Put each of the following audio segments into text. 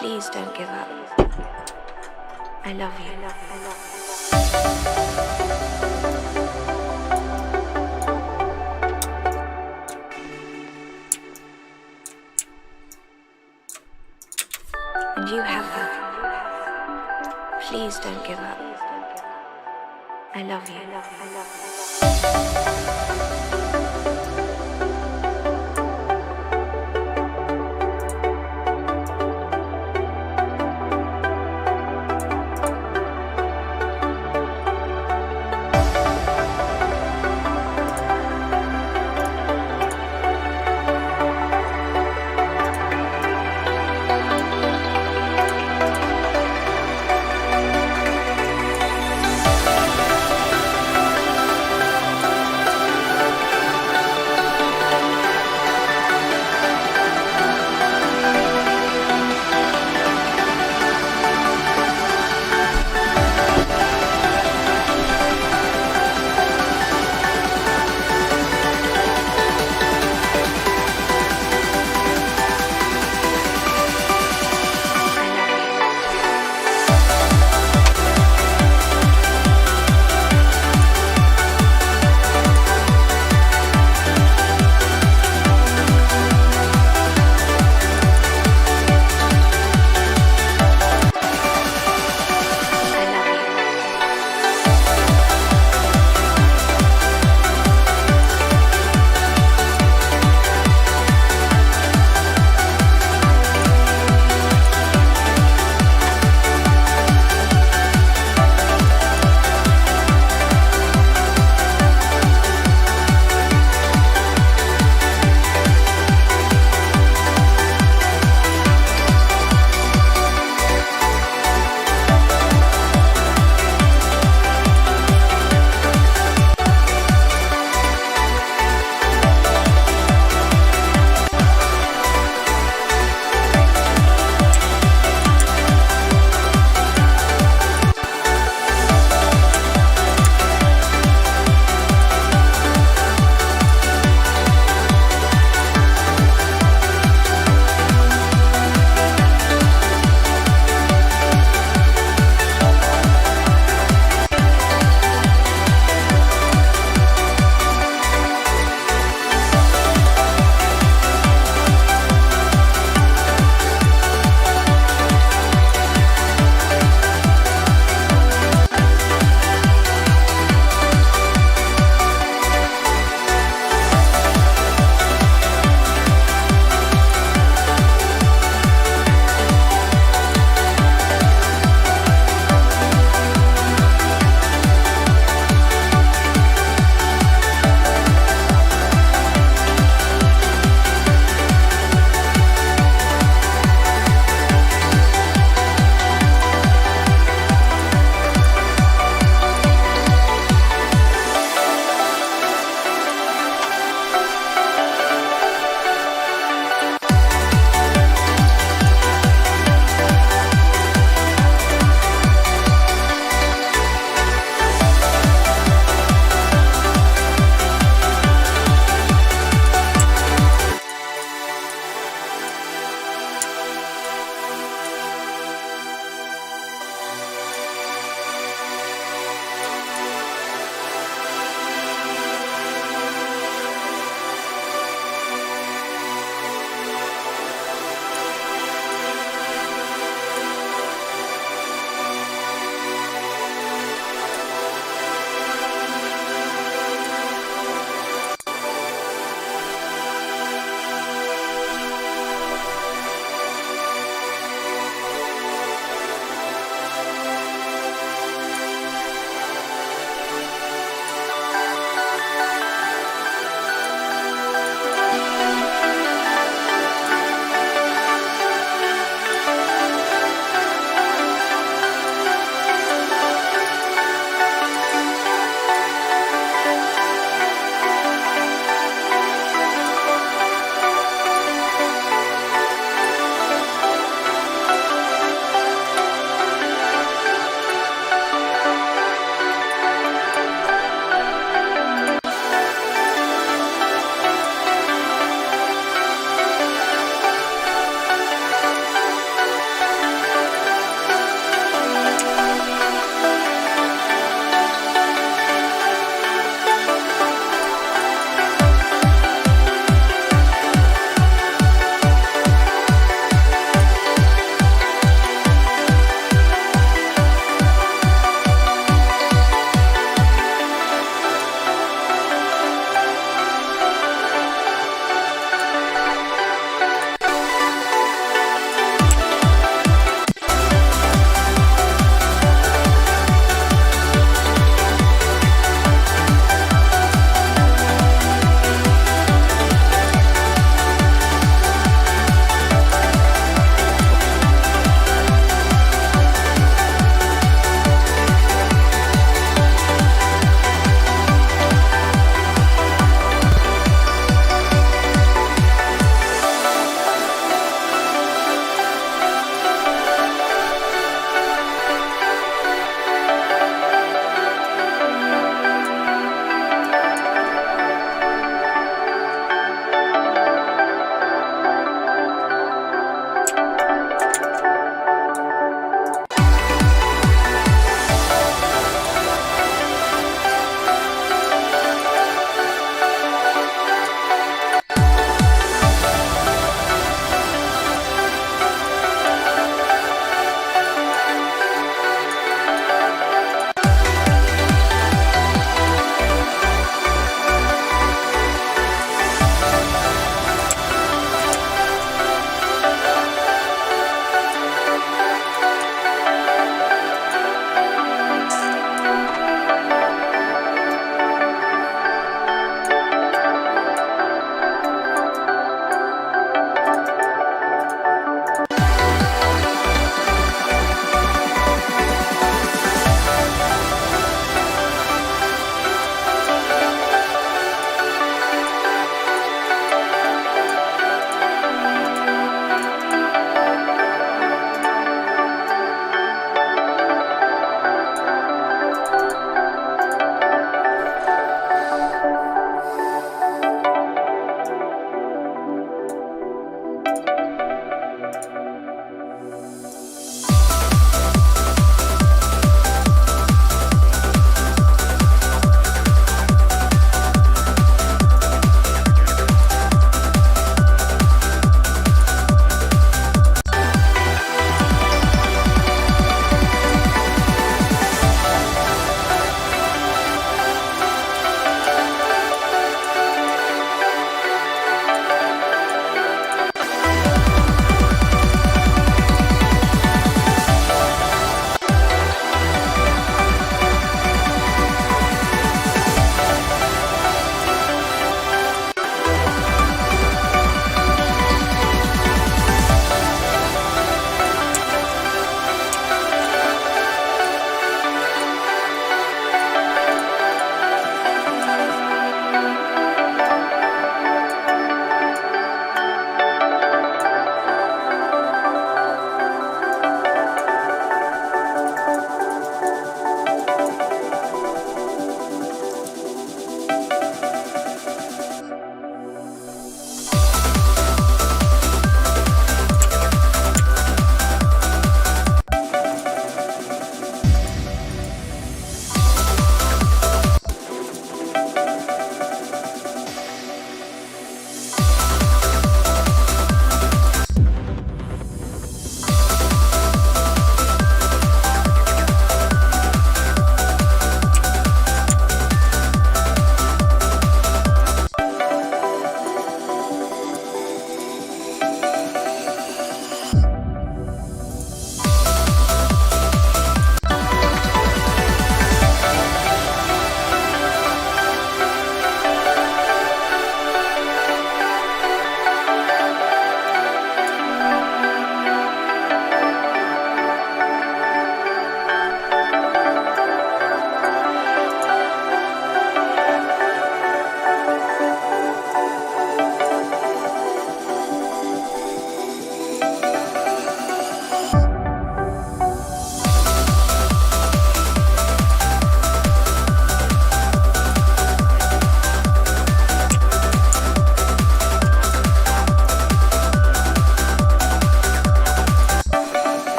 Please don't give up. I love you. And you have her. Please don't give up. I love you.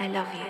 I love you.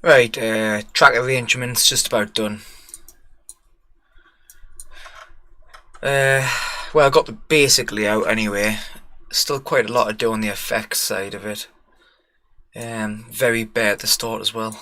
Right, track arrangement's just about done. Well, I got the basic layout anyway. Still quite a lot to do on the effects side of it. Very bare at the start as well.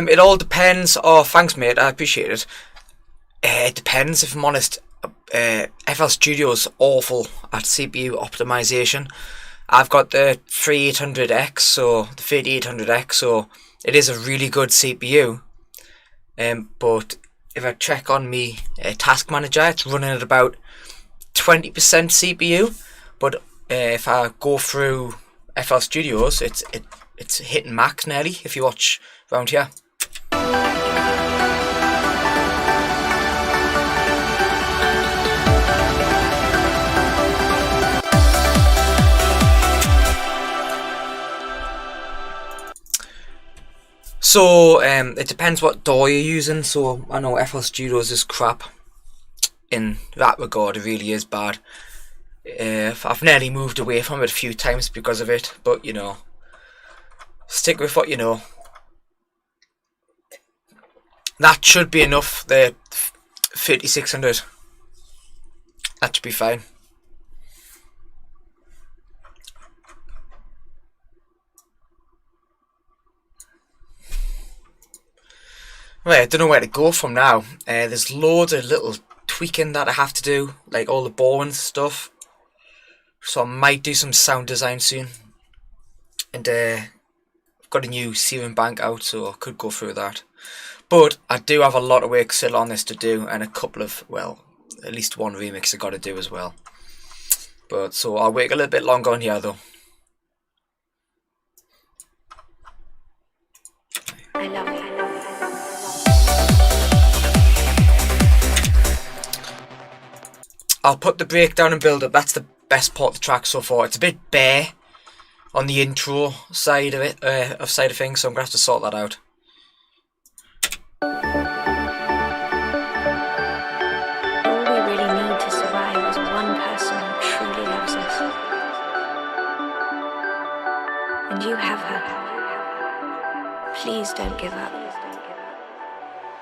It all depends. Oh, thanks, mate. I appreciate it. It depends, if I'm honest. FL Studio's awful at CPU optimization. I've got the 3800X, so the 3800X, so it is a really good CPU. But if I check on me task manager, it's running at about 20% CPU. But if I go through FL Studios, it's hitting max nearly. If you watch around here. So it depends what DAW you're using. So I know FL Studios is crap in that regard. It really is bad. I've nearly moved away from it a few times because of it, but you know, stick with what you know. That should be enough. The 5600. That should be fine. Right, I don't know where to go from now. There's loads of little tweaking that I have to do, like all the boring stuff. So I might do some sound design soon. And I've got a new Serum bank out, so I could go through that. But I do have a lot of work still on this to do, and a couple of, well, at least one remix I got to do as well. But so I'll wait a little bit longer on here though. I love it. I'll put the breakdown and build up. That's the best part of the track so far. It's a bit bare on the intro side of it, side of things, so I'm gonna have to sort that out. All we really need to survive is one person who truly loves us. And you have her. Please don't give up.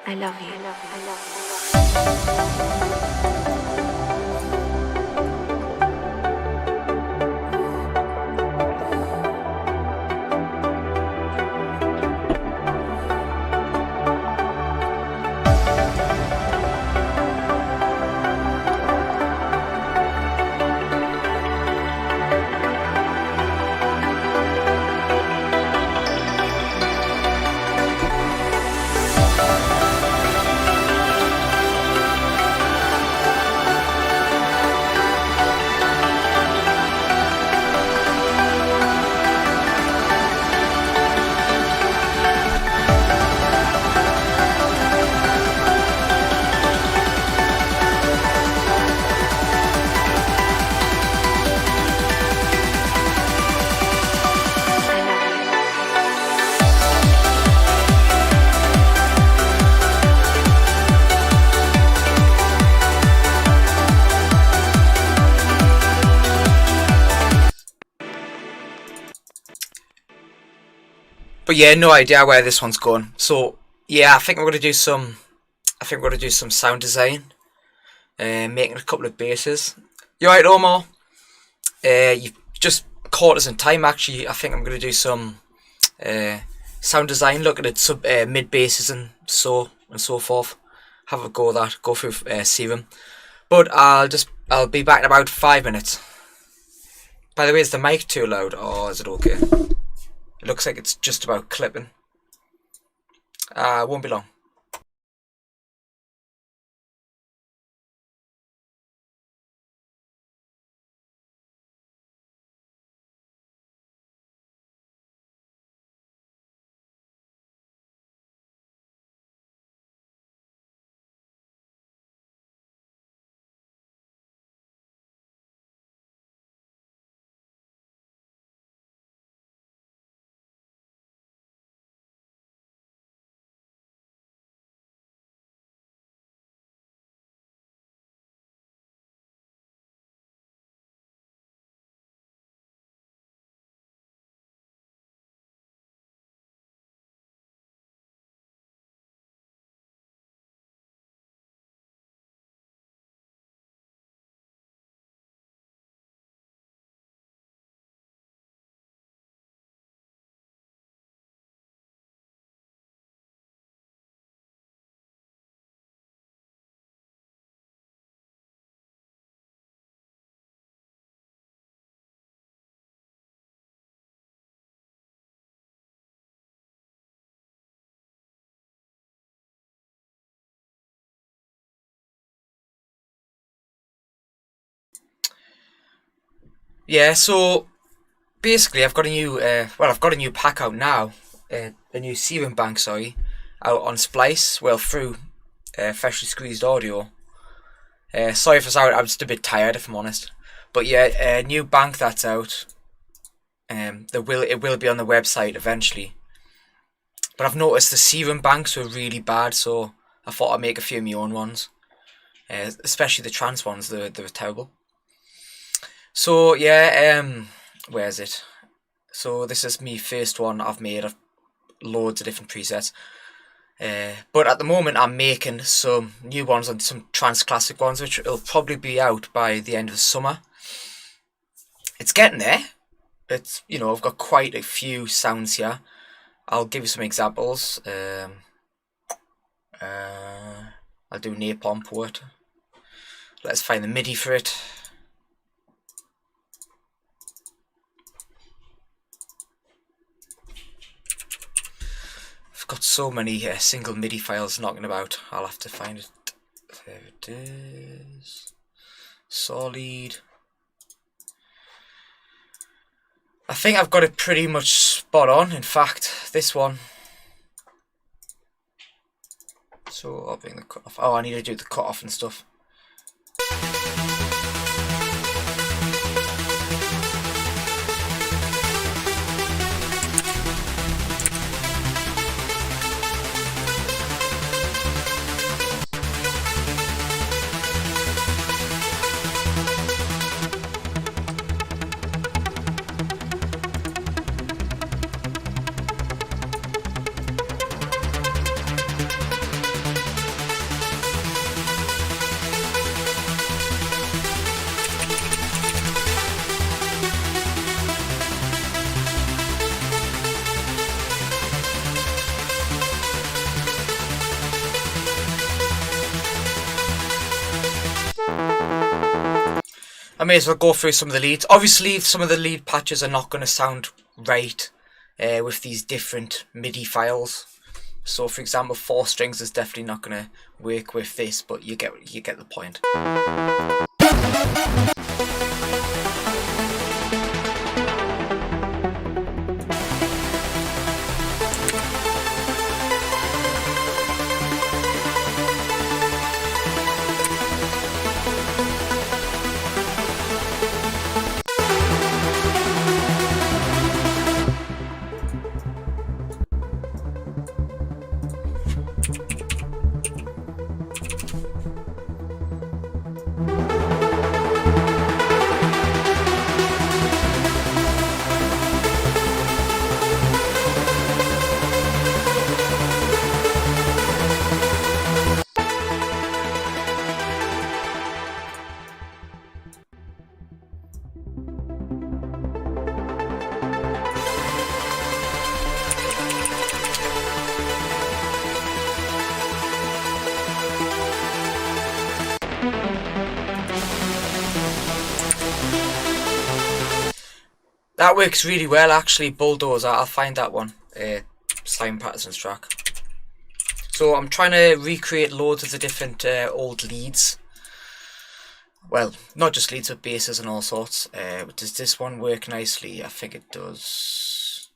I love you. But yeah, no idea where this one's going. So yeah, I think we're gonna do some sound design, making a couple of basses. You alright, Omar? You just caught us in time. Actually, I think I'm gonna do some sound design, looking at sub mid basses and so forth. Have a go at that. Go through Serum. But I'll be back in about 5 minutes. By the way, is the mic too loud, or is it okay? It looks like it's just about clipping. Won't be long. Yeah, so basically I've got a new pack out now, a new Serum bank, sorry, out on Splice, well through Freshly Squeezed Audio. Sorry if I'm just a bit tired if I'm honest, but yeah, a new bank that's out. It will be on the website eventually, But I've noticed the Serum banks were really bad, so I thought I'd make a few of my own ones. Especially the trance ones, they were terrible. So yeah, where is it? So this is my first one I've made of loads of different presets. But at the moment I'm making some new ones and some trance classic ones, which will probably be out by the end of the summer. It's getting there. It's, you know, I've got quite a few sounds here. I'll give you some examples. I'll do Napalm Poet. Let's find the MIDI for it. I've got so many single MIDI files knocking about. I'll have to find it. There it is. Solid. I think I've got it pretty much spot on. In fact, this one. So I'll bring the cutoff. Oh, I need to do the cutoff and stuff. I may as well go through some of the leads. Obviously, some of the lead patches are not going to sound right with these different MIDI files. So, for example, 4 strings is definitely not going to work with this, but you get the point. That works really well, actually. Bulldozer, I'll find that one. Simon Patterson's track. So I'm trying to recreate loads of the different old leads. Well, not just leads, but basses and all sorts. Does this one work nicely? I think it does.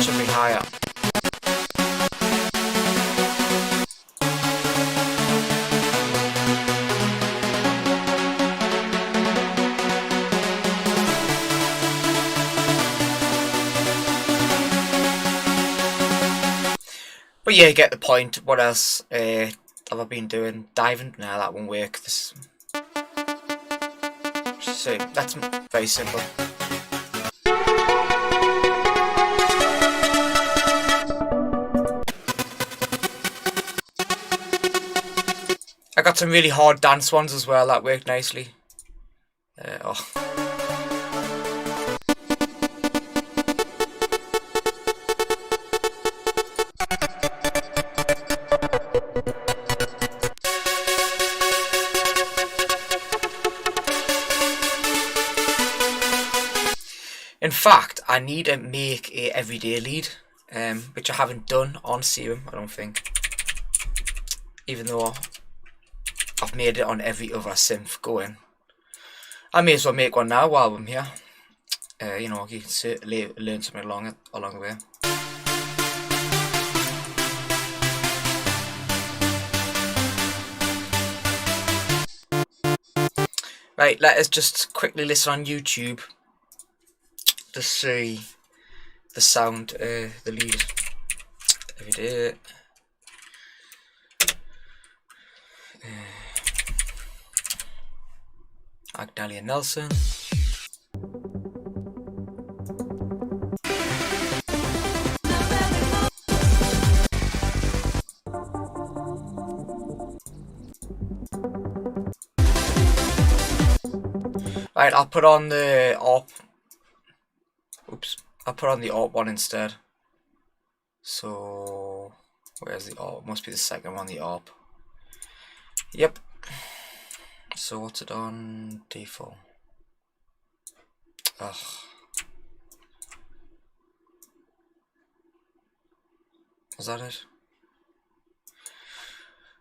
Should be higher. But yeah, you get the point. What else have I been doing? Diving? Nah, that won't work. So that's very simple. I got some really hard dance ones as well that worked nicely. In fact, I need to make a everyday lead, which I haven't done on Serum, I don't think. Even though I've made it on every other synth going. I may as well make one now while I'm here. You know, you can learn something along the way. Right, let us just quickly listen on YouTube to see the sound, the lead. Every day. Agdalia Nelson. Right, I'll put on the ARP. Oops, I'll put on the ARP one instead. So, where's the ARP? Must be the second one, the ARP. Yep. So what's it on default? Ugh. Was that it?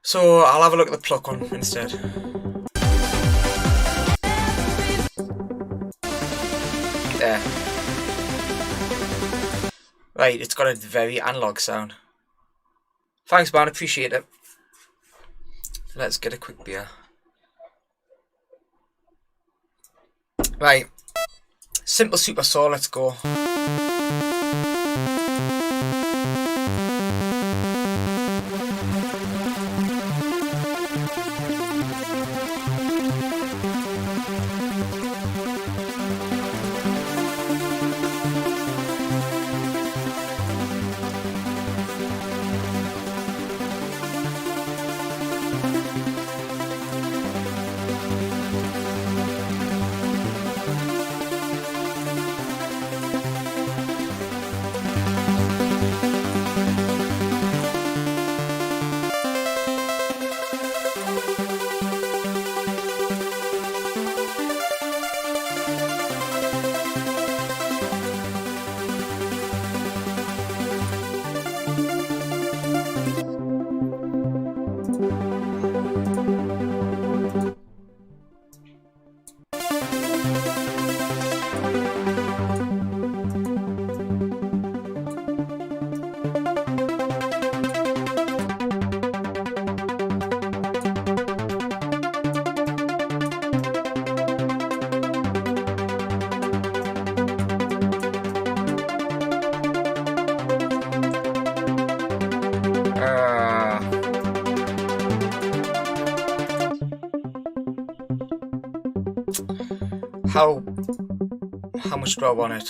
So I'll have a look at the Pluck one instead. There. Right, it's got a very analog sound. Thanks, man, appreciate it. Let's get a quick beer. Right. Simple Super Saw, let's go. How much do I want it?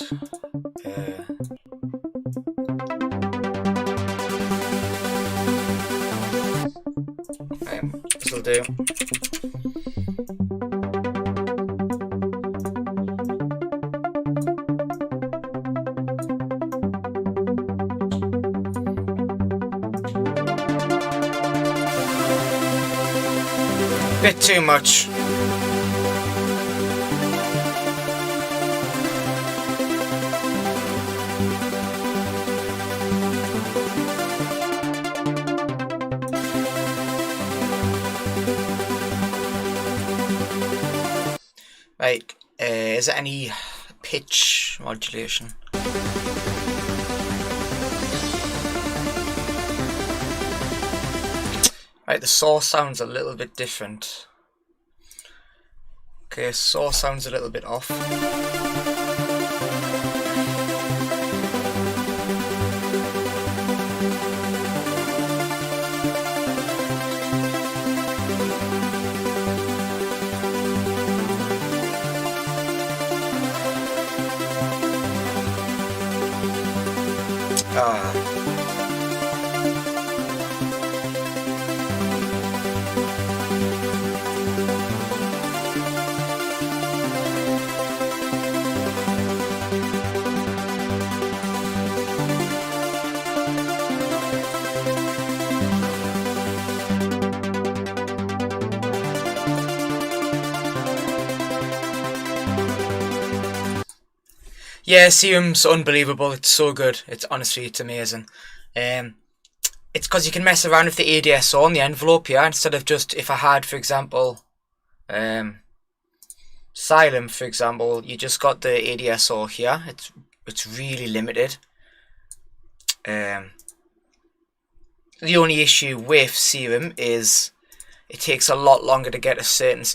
This'll do. Bit too much. Right, is there any pitch modulation? Right, the saw sounds a little bit different. Okay, saw sounds a little bit off. Yeah, Serum's unbelievable. It's so good. It's honestly, it's amazing. It's because you can mess around with the ADSO on the envelope here instead of just, if I had, for example, Xylem, for example, you just got the ADSO here. It's really limited. The only issue with Serum is it takes a lot longer to get a certain.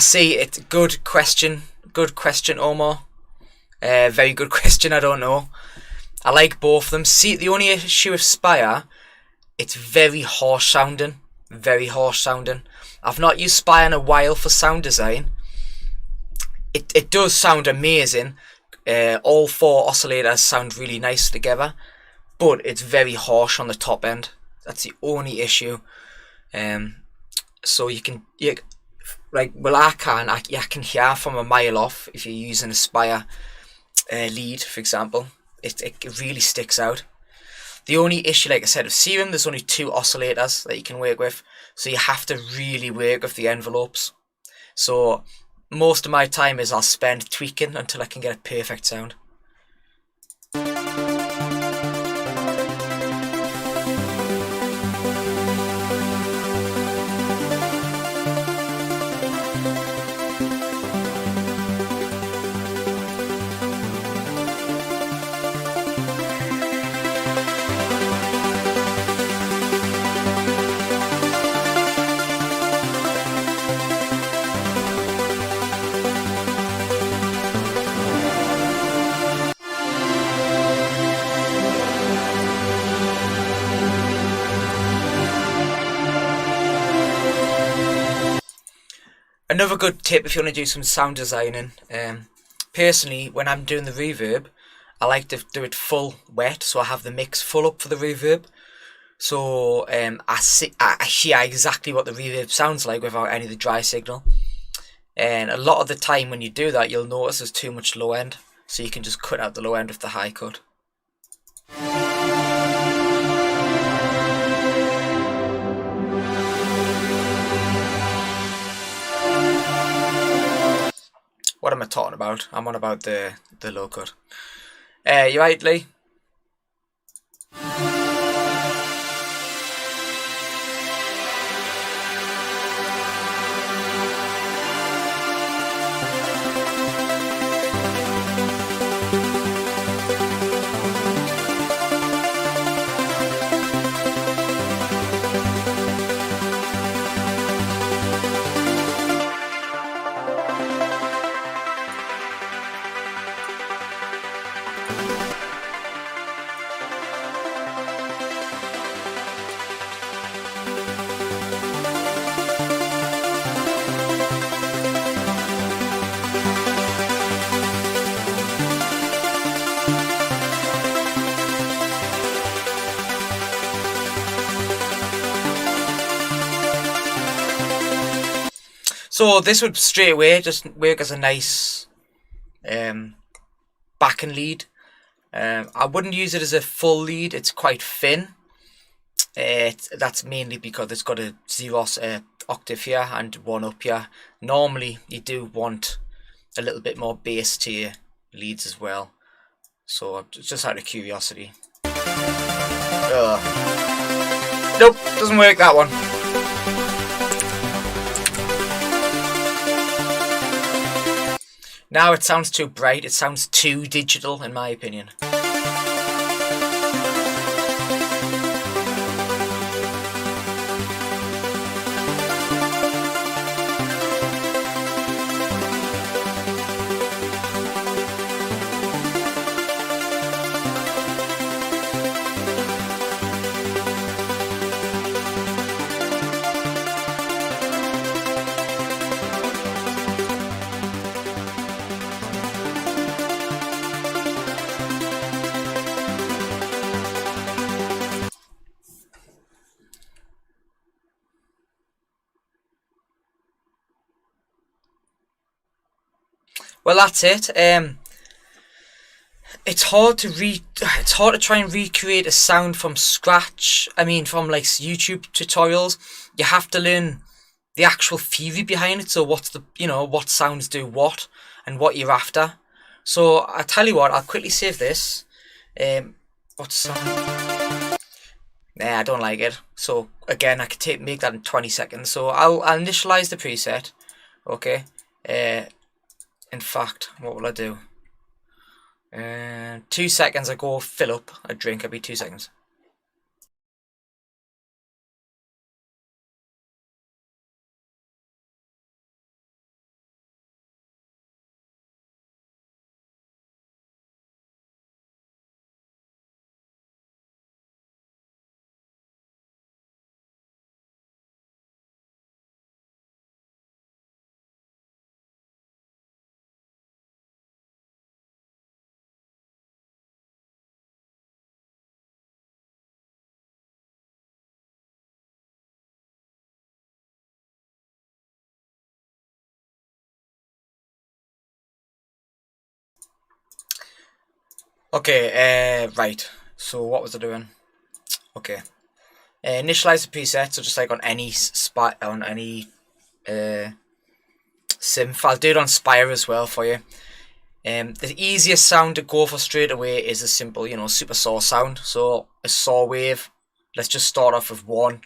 See, it's good question. Good question, Omar. Very good question. I don't know. I like both of them. See, the only issue with Spire, it's very harsh sounding. Very harsh sounding. I've not used Spire in a while for sound design. It does sound amazing. All 4 oscillators sound really nice together, but it's very harsh on the top end. That's the only issue. So I can hear from a mile off if you're using a Spire lead, for example. It really sticks out. The only issue, like I said, with Serum, there's only 2 oscillators that you can work with, so you have to really work with the envelopes. So most of my time I'll spend tweaking until I can get a perfect sound. Another good tip if you want to do some sound designing, personally, when I'm doing the reverb, I like to do it full wet, so I have the mix full up for the reverb. So I hear exactly what the reverb sounds like without any of the dry signal. And a lot of the time when you do that, you'll notice there's too much low end, so you can just cut out the low end with the high cut. What am I talking about? I'm on about the low cut. You right, Lee? So this would straight away just work as a nice backing lead. I wouldn't use it as a full lead, it's quite thin. That's mainly because it's got a 0 octave here and 1 up here. Normally you do want a little bit more bass to your leads as well. So just out of curiosity. Nope, doesn't work, that one. Now it sounds too bright, it sounds too digital in my opinion. Well, that's it. It's hard to try and recreate a sound from scratch. I mean, from like YouTube tutorials, you have to learn the actual theory behind it. So what's what sounds do what and what you're after. So I tell you what, I'll quickly save this. What sound? Nah, I don't like it. So again, I could make that in 20 seconds. So I'll initialize the preset. Okay. In fact, what will I do? 2 seconds, I go fill up a drink. It'll be 2 seconds. Okay, right. So what was I doing? Okay. Initialize the preset, so just like on any synth. I'll do it on Spire as well for you. The easiest sound to go for straight away is a simple, super saw sound. So a saw wave. Let's just start off with 1.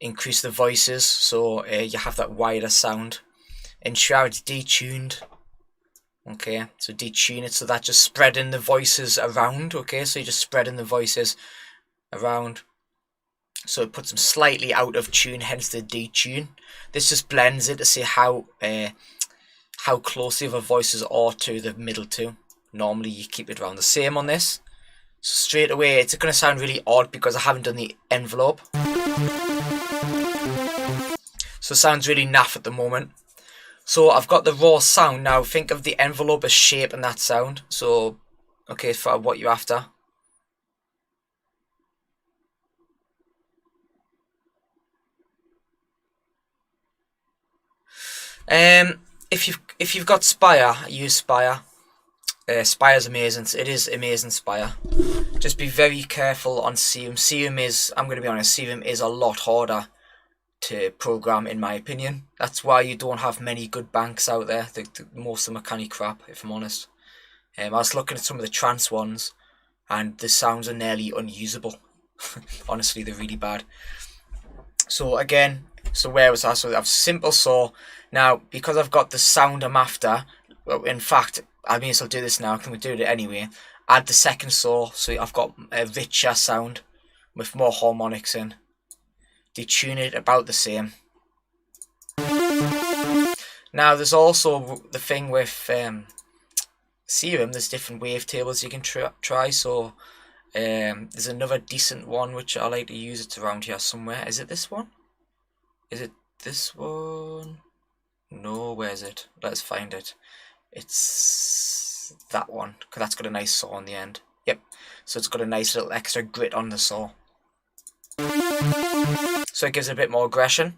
Increase the voices so you have that wider sound. Ensure it's detuned. Okay, so detune it so that just spreading the voices around. Okay, so you're just spreading the voices around. So it puts them slightly out of tune, hence the detune. This just blends it to see how close the other voices are to the middle two. Normally you keep it around the same on this. So straight away it's going to sound really odd because I haven't done the envelope. So it sounds really naff at the moment. So I've got the raw sound. Now think of the envelope as shape and that sound. So, okay, for what you're after. If you've got Spire, use Spire. Spire's amazing. It is amazing, Spire. Just be very careful on Serum. Serum is, I'm going to be honest, Serum is a lot harder to program, in my opinion. That's why you don't have many good banks out there. Most of them are kind of crap, if I'm honest. I was looking at some of the trance ones, and the sounds are nearly unusable. Honestly, they're really bad. So again, so where was I? So I've simple saw. Now, because I've got the sound I'm after, well, in fact, I may as well do this now. Can we do it anyway? Add the second saw, so I've got a richer sound with more harmonics in. Detune it about the same. Now, there's also the thing with Serum. There's different wavetables you can try. So there's another decent one which I like to use. It's around here somewhere. Is it this one? Is it this one? No, where is it? Let's find it. It's that one, because that's got a nice saw on the end. Yep, so it's got a nice little extra grit on the saw. So it gives it a bit more aggression.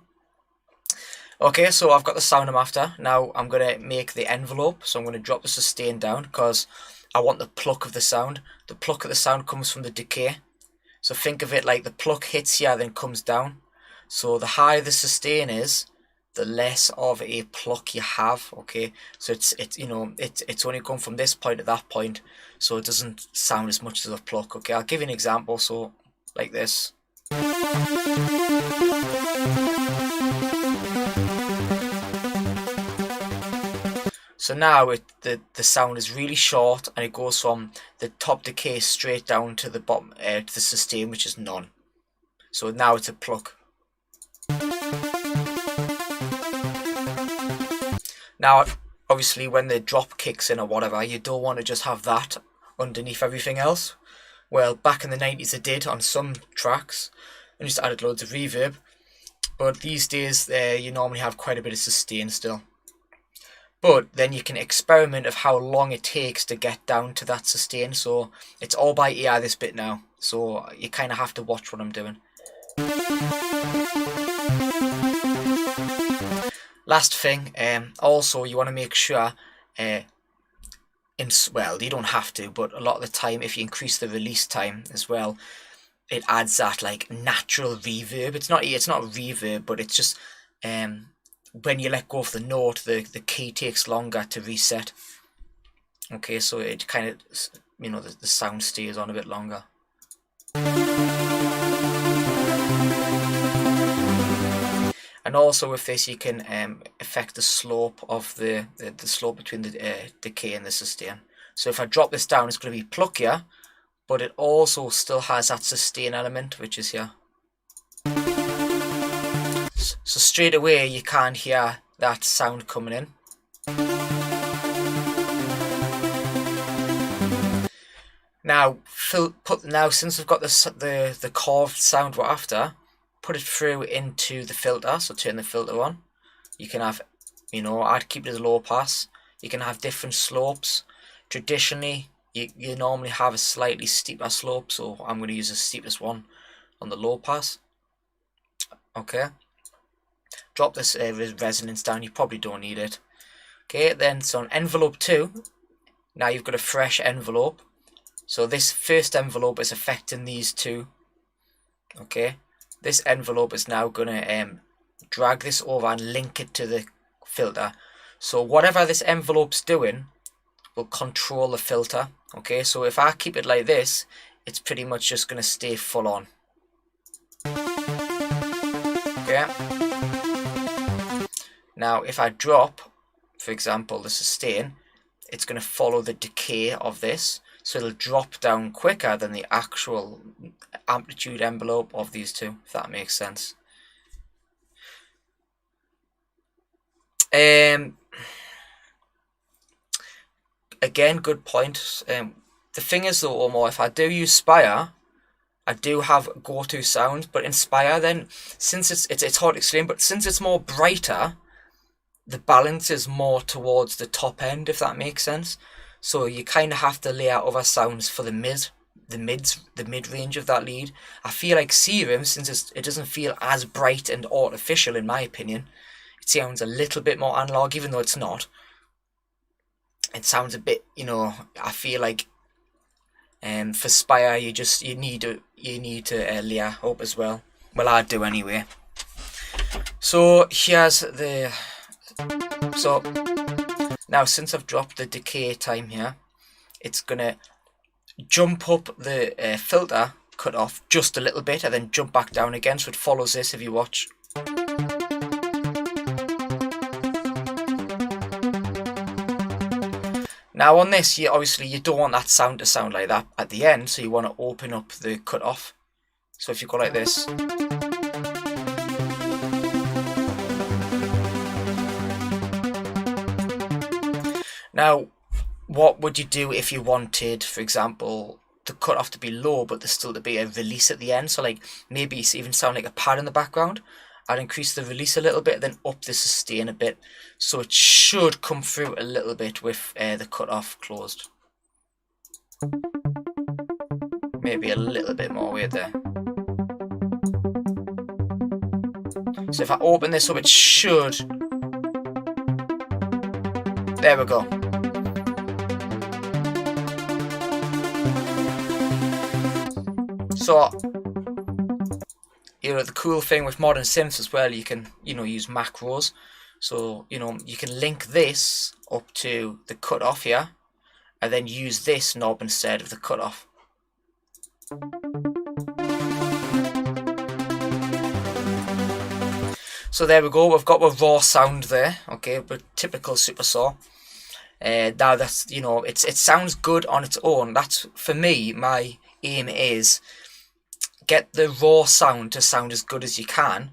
Okay, so I've got the sound I'm after. Now I'm going to make the envelope, so I'm going to drop the sustain down because I want the pluck of the sound. The pluck of the sound comes from the decay. So think of it like the pluck hits here, then comes down. So the higher the sustain is, the less of a pluck you have. Okay, so it's only come from this point to that point, so it doesn't sound as much as a pluck. Okay, I'll give you an example. So like this. So now the sound is really short, and it goes from the top decay straight down to the bottom, to the sustain, which is none. So now it's a pluck. Now, obviously, when the drop kicks in or whatever, you don't want to just have that underneath everything else. Well, back in the 90s they did on some tracks, and just added loads of reverb. But these days, you normally have quite a bit of sustain still. But then you can experiment of how long it takes to get down to that sustain. So it's all by ear this bit now. So you kind of have to watch what I'm doing. Last thing, also you want to make sure, well, you don't have to, but a lot of the time if you increase the release time as well, it adds that like natural reverb. It's not reverb, but it's just when you let go of the note, the key takes longer to reset. Okay, so it kind of, the sound stays on a bit longer. And also with this, you can affect the slope of the slope between the decay and the sustain. So if I drop this down, it's going to be pluckier, but it also still has that sustain element, which is here. So straight away, you can't hear that sound coming in. Now, since we've got the carved sound we're after, put it through into the filter. So turn the filter on. You can have, I'd keep it as low pass. You can have different slopes. Traditionally, you normally have a slightly steeper slope, so I'm going to use the steepest one on the low pass. Okay. Drop this resonance down. You probably don't need it. Okay, then so on envelope 2. Now you've got a fresh envelope. So this first envelope is affecting these two. Okay, this envelope is now going to drag this over and link it to the filter. So whatever this envelope's doing will control the filter. Okay, so if I keep it like this, it's pretty much just going to stay full on. Okay. Now if I drop, for example, the sustain, it's going to follow the decay of this. So it'll drop down quicker than the actual amplitude envelope of these two, if that makes sense. Again, good point. The thing is though, Omar, if I do use Spire, I do have go-to sounds, but in Spire then, since it's hard to explain, but since it's more brighter, the balance is more towards the top end, if that makes sense. So you kind of have to lay out other sounds for the mid-range of that lead. I feel like Serum, since it doesn't feel as bright and artificial in my opinion, it sounds a little bit more analog, even though it's not. It sounds a bit, you know, I feel like for Spire you need to layer up as well. Well, I do anyway. So here's the now since I've dropped the decay time here, it's gonna jump up the filter cutoff just a little bit and then jump back down again, so it follows this if you watch. Now on this, obviously you don't want that sound to sound like that at the end, so you want to open up the cutoff. So if you go like this, now what would you do if you wanted, for example, the cutoff to be low but there's still to be a release at the end? So like maybe it's even sound like a pad in the background. I'd increase the release a little bit, then up the sustain a bit, so it should come through a little bit with the cutoff closed. Maybe a little bit more weight there. So if I open this up, it should. There we go. So, you know, the cool thing with modern synths as well, you can, you know, use macros. So, you know, you can link this up to the cutoff here, and then use this knob instead of the cutoff. So there we go, we've got a raw sound there, okay, but typical super saw. Now that's, you know, it sounds good on its own. That's, for me, my aim is get the raw sound to sound as good as you can,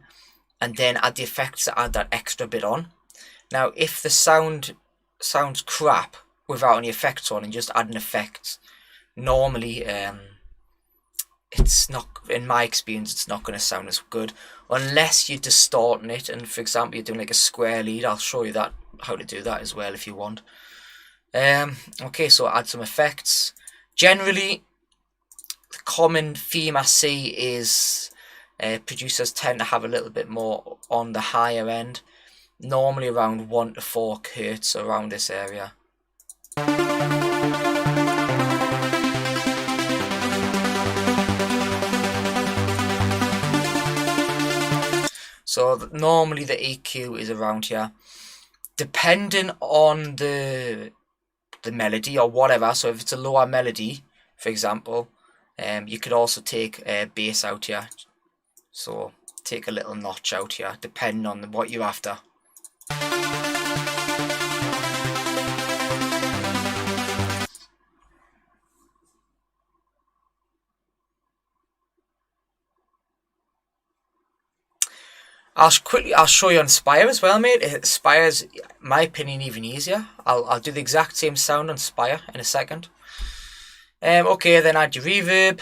and then add the effects to add that extra bit on. Now if the sound sounds crap without any effects on and just adding effects, normally it's not, in my experience, it's not going to sound as good unless you're distorting it. And for example, you're doing like a square lead. I'll show you that, how to do that as well if you want. Okay, so add some effects. Generally, the common theme I see is producers tend to have a little bit more on the higher end, normally around 1 to 4 hertz, around this area. So normally the EQ is around here, depending on the melody or whatever. So if it's a lower melody, for example, you could also take bass out here. So take a little notch out here, depending on what you're after. I'll show you on Spire as well, mate. Spire's, in my opinion, even easier. I'll do the exact same sound on Spire in a second. Okay, then add your reverb.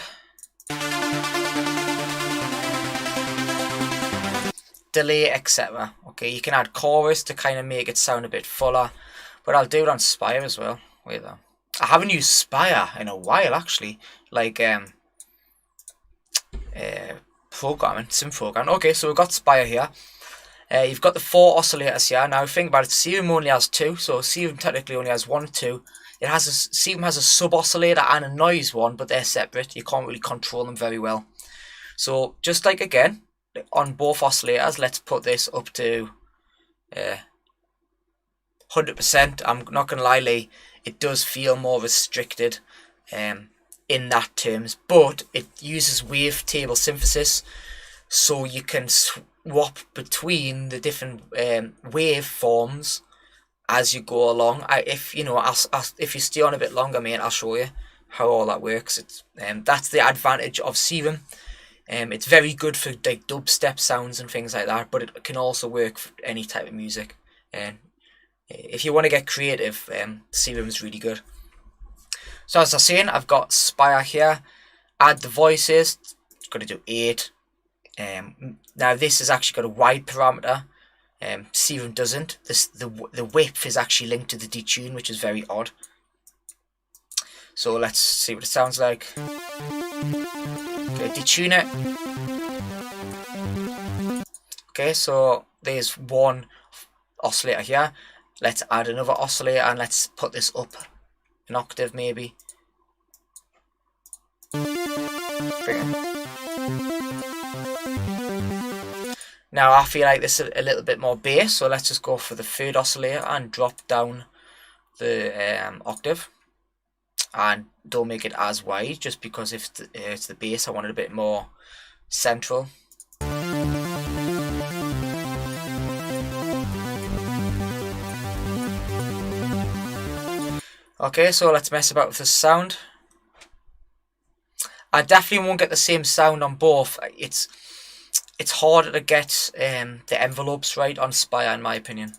Delay, etc. Okay, you can add chorus to kind of make it sound a bit fuller, but I'll do it on Spire as well. Wait there. I haven't used Spire in a while, actually. Like, programming, sim program. Okay, so we've got Spire here. You've got the 4 oscillators here. Now think about it, Serum only has 2, so Serum technically only has 1 and 2. Serum has a sub oscillator and a noise one, but they're separate. You can't really control them very well. So just like again on both oscillators, let's put this up to 100%. I'm not gonna lie, Lee, it does feel more restricted in that terms, but it uses wavetable synthesis, so you can swap between the different waveforms as you go along. If you stay on a bit longer, mate, I'll show you how all that works. It's that's the advantage of Serum. It's very good for like dubstep sounds and things like that, but it can also work for any type of music. And if you want to get creative, Serum is really good. So as I was saying, I've got Spire here. Add the voices. It's going to do 8. Now this has actually got a wide parameter. Serum doesn't. The width is actually linked to the detune, which is very odd. So let's see what it sounds like. Okay, detune it. Okay, so there's one oscillator here. Let's add another oscillator and let's put this up an octave maybe. Now I feel like this is a little bit more bass, so let's just go for the third oscillator and drop down the octave. And don't make it as wide, just because if it's the bass, I want it a bit more central. Okay, so let's mess about with the sound. I definitely won't get the same sound on both. It's harder to get the envelopes right on Spire, in my opinion.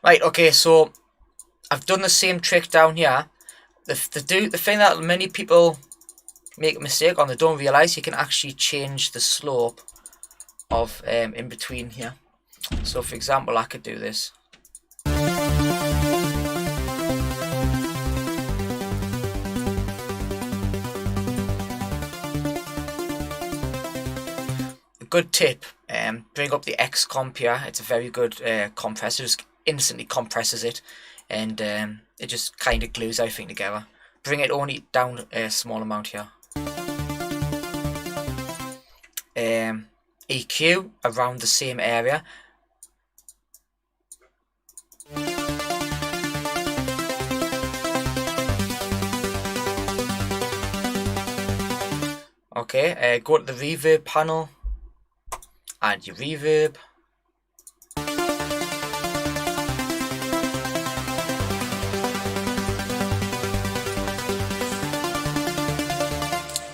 Right, okay, so I've done the same trick down here. The thing that many people make a mistake on, they don't realise you can actually change the slope of in between here. So for example, I could do this. A good tip, bring up the X comp here. It's a very good compressor. Just instantly compresses it, and it just kind of glues everything together. Bring it only down a small amount here. EQ around the same area. Okay, go to the reverb panel, add your reverb.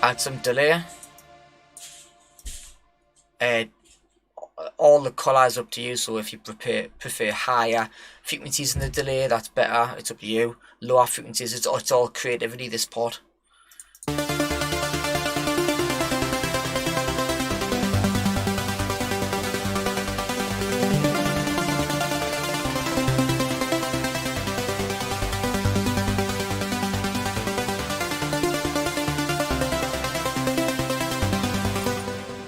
Add some delay. All the colours up to you, so if you prefer higher frequencies in the delay, that's better, it's up to you. Lower frequencies, it's all creativity, this part.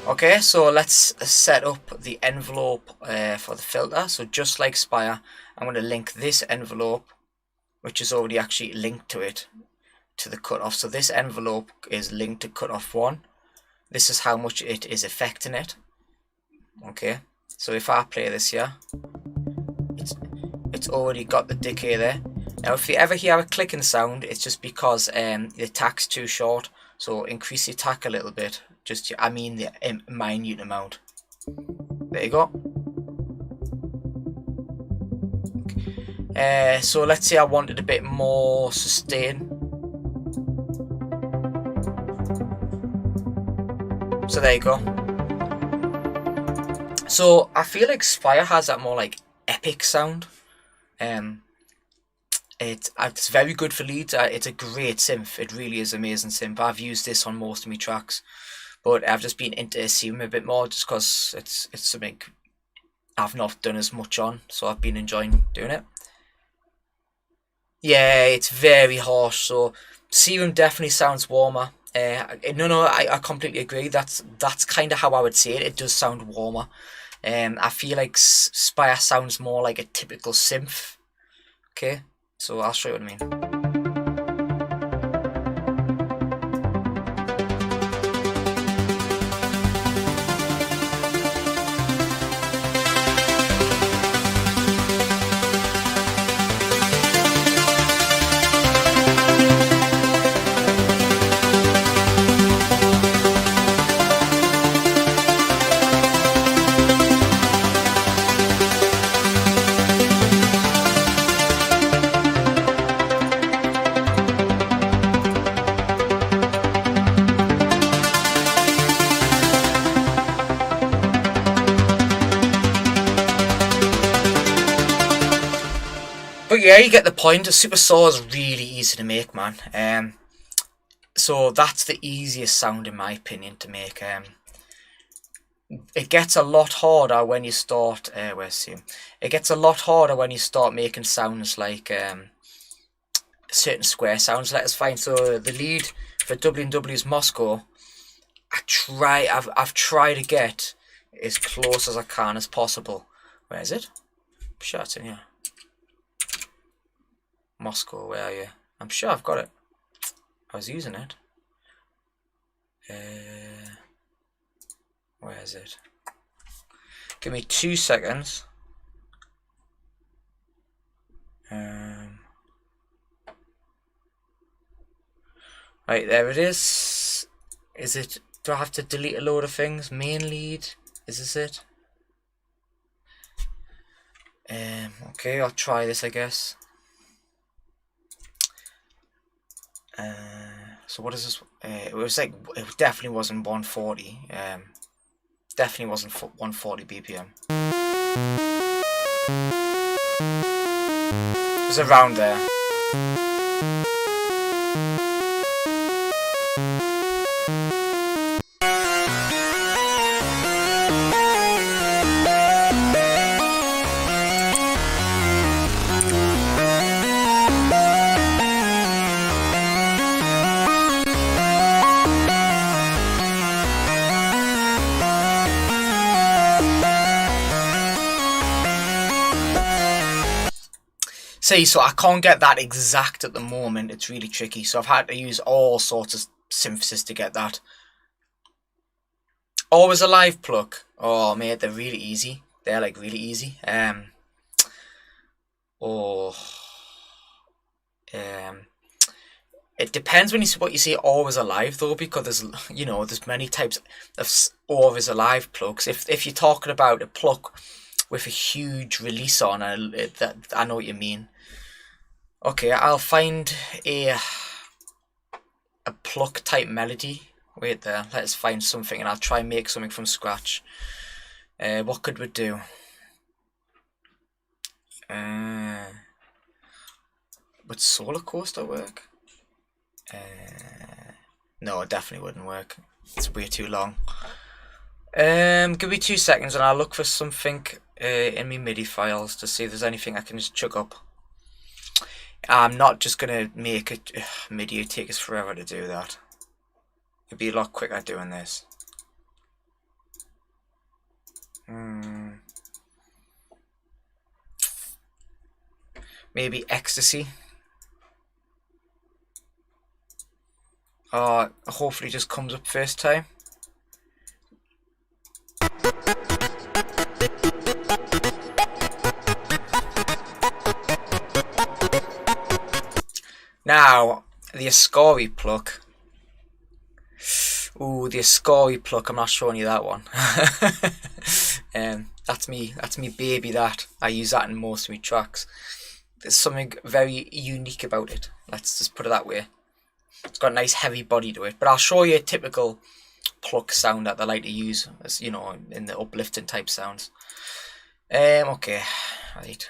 Okay, so let's set up the envelope for the filter. So just like Spire, I'm going to link this envelope, which is already actually linked to it, to the cutoff. So this envelope is linked to cutoff 1. This is how much it is affecting it. Okay, so if I play this here, it's already got the decay there. Now if you ever hear a clicking sound, it's just because the attack's too short. So increase the attack a little bit. I mean the minute amount. There you go. So let's say I wanted a bit more sustain. So there you go. So I feel like Spire has that more like epic sound. It's very good for leads. It's a great synth. It really is amazing synth. I've used this on most of my tracks, but I've just been into Serum a bit more just because it's something I've not done as much on, so I've been enjoying doing it. Yeah, it's very harsh, so Serum definitely sounds warmer. No, I completely agree. That's kind of how I would say it. It does sound warmer. I feel like Spire sounds more like a typical synth. Okay, so I'll show you what I mean. But yeah, you get the point. A super saw is really easy to make, man. So that's the easiest sound in my opinion to make. It gets a lot harder when you start. Where's Sim? It gets a lot harder when you start making sounds like certain square sounds. Let us find. So the lead for WW's Moscow. I've tried to get as close as I can as possible. Where is it? I'm sure it's in here. Moscow, where are you? I'm sure I've got it. I was using it. Where is it? Give me 2 seconds. Right, there it is. Is it? Do I have to delete a load of things? Main lead. Is this it? Okay, I'll try this, I guess. So what is this? It was like, it definitely wasn't 140. Definitely wasn't 140 BPM. It was around there. See, so I can't get that exact at the moment. It's really tricky. So I've had to use all sorts of synthesis to get that. Always Alive Pluck. Oh, mate, they're really easy. They're like really easy. It depends when what you say Always Alive though, because there's many types of Always Alive plucks. If you're talking about a pluck with a huge release on, I know what you mean. Okay, I'll find a pluck type melody. Wait there, let's find something and I'll try and make something from scratch. What could we do? Would Solar Coaster work? No, it definitely wouldn't work. It's way too long. Give me 2 seconds and I'll look for something in my MIDI files to see if there's anything I can just chuck up. I'm not just gonna make it MIDI. It'd take us forever to do that. It'd be a lot quicker doing this. Maybe Ecstasy. Hopefully just comes up first time. Now, the Ascari Pluck. Ooh, the Ascari Pluck, I'm not showing you that one. That's me baby, that. I use that in most of my tracks. There's something very unique about it. Let's just put it that way. It's got a nice heavy body to it. But I'll show you a typical pluck sound that they like to use, as in the uplifting type sounds. Okay, right.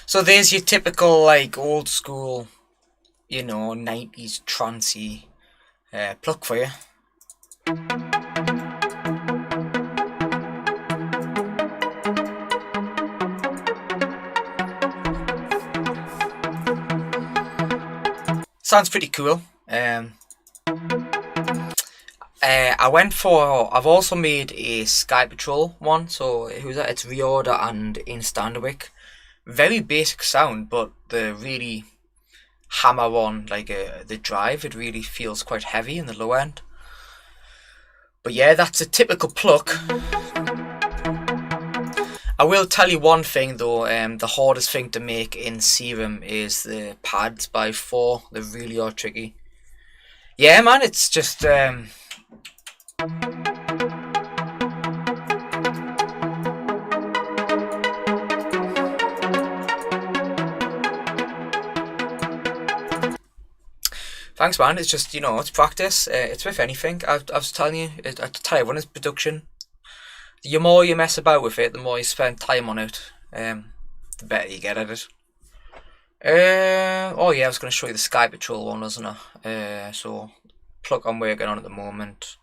So there's your typical, like, old school, you know, 90s trancey Pluck for you. Sounds pretty cool. I've also made a Sky Patrol one, so who's that? It's Reorder and In Standerwick. Very basic sound, but the really hammer on, like the drive, it really feels quite heavy in the low end. But yeah, that's a typical Pluck. I will tell you one thing though, the hardest thing to make in Serum is the pads by 4. They really are tricky. Yeah, man, it's just thanks, man. It's just, you know, it's practice. It's with anything. I was telling you, I tell everyone, it's production. The more you mess about with it, the more you spend time on it, the better you get at it. Oh yeah, I was going to show you the Sky Patrol one, wasn't I? So, Pluck I'm working on at the moment.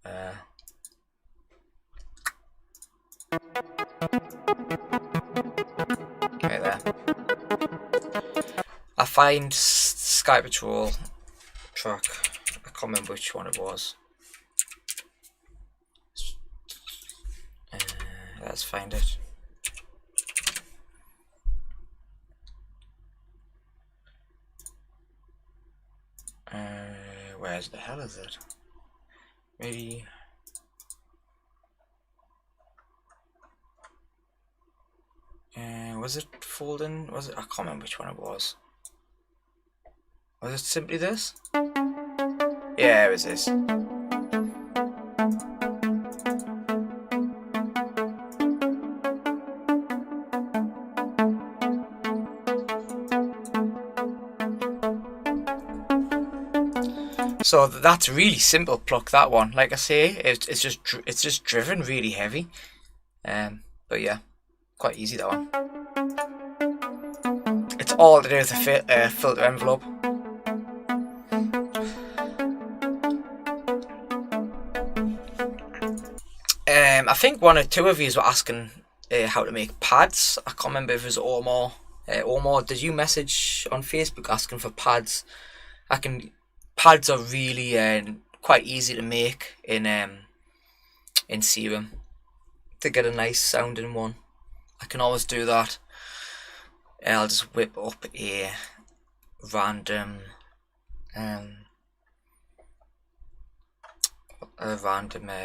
Right there. I find Sky Patrol track. I can't remember which one it was. Let's find it. Where's the hell is it? Maybe. Was it folding? Was it? I can't remember which one it was. Was it simply this? Yeah, it was this. So that's really simple Pluck, that one. Like I say, it's just driven really heavy. But yeah, quite easy that one. It's all to do with the filter envelope. I think one or two of you were asking how to make pads. I can't remember if it was Omar. Omar, did you message on Facebook asking for pads? Pads are really quite easy to make in Serum to get a nice sounding one. I can always do that. I'll just whip up a random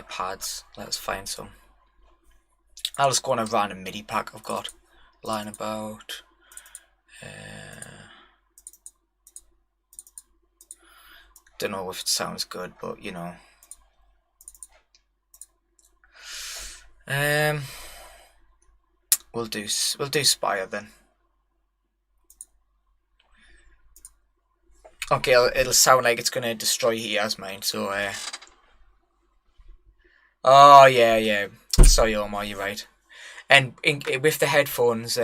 pads. Let's find some. I'll just go on a random MIDI pack I've got lying about. Don't know if it sounds good, but you know. We'll do Spire then. Okay, it'll sound like it's gonna destroy Hia's mind. So oh yeah. Sorry, Omar, you're right. And with the headphones,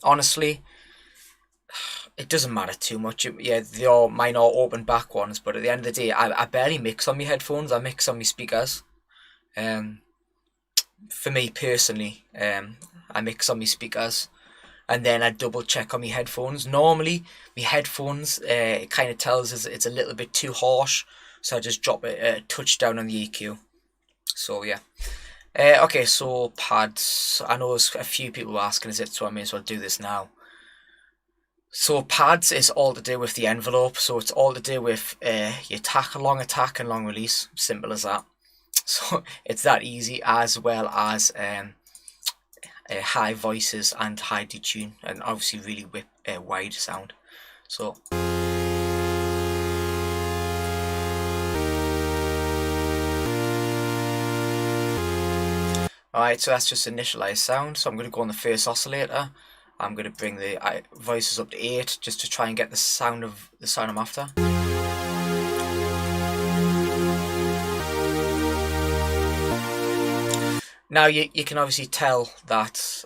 honestly, it doesn't matter too much. Yeah, mine are open back ones, but at the end of the day, I barely mix on my headphones. I mix on my speakers. For me personally, I mix on my speakers, and then I double check on my headphones. Normally, my headphones, it kind of tells us it's a little bit too harsh, so I just drop a touch down on the EQ. So yeah. Okay, so pads. I know there's a few people were asking is it, so I may as well do this now. So pads is all to do with the envelope, so it's all to do with your long attack and long release. Simple as that. So it's that easy, as well as high voices and high detune, and obviously really wide sound. So alright, so that's just initialized sound. So I'm going to go on the first oscillator. I'm going to bring the voices up to 8 just to try and get the sound I'm after. Now you can obviously tell that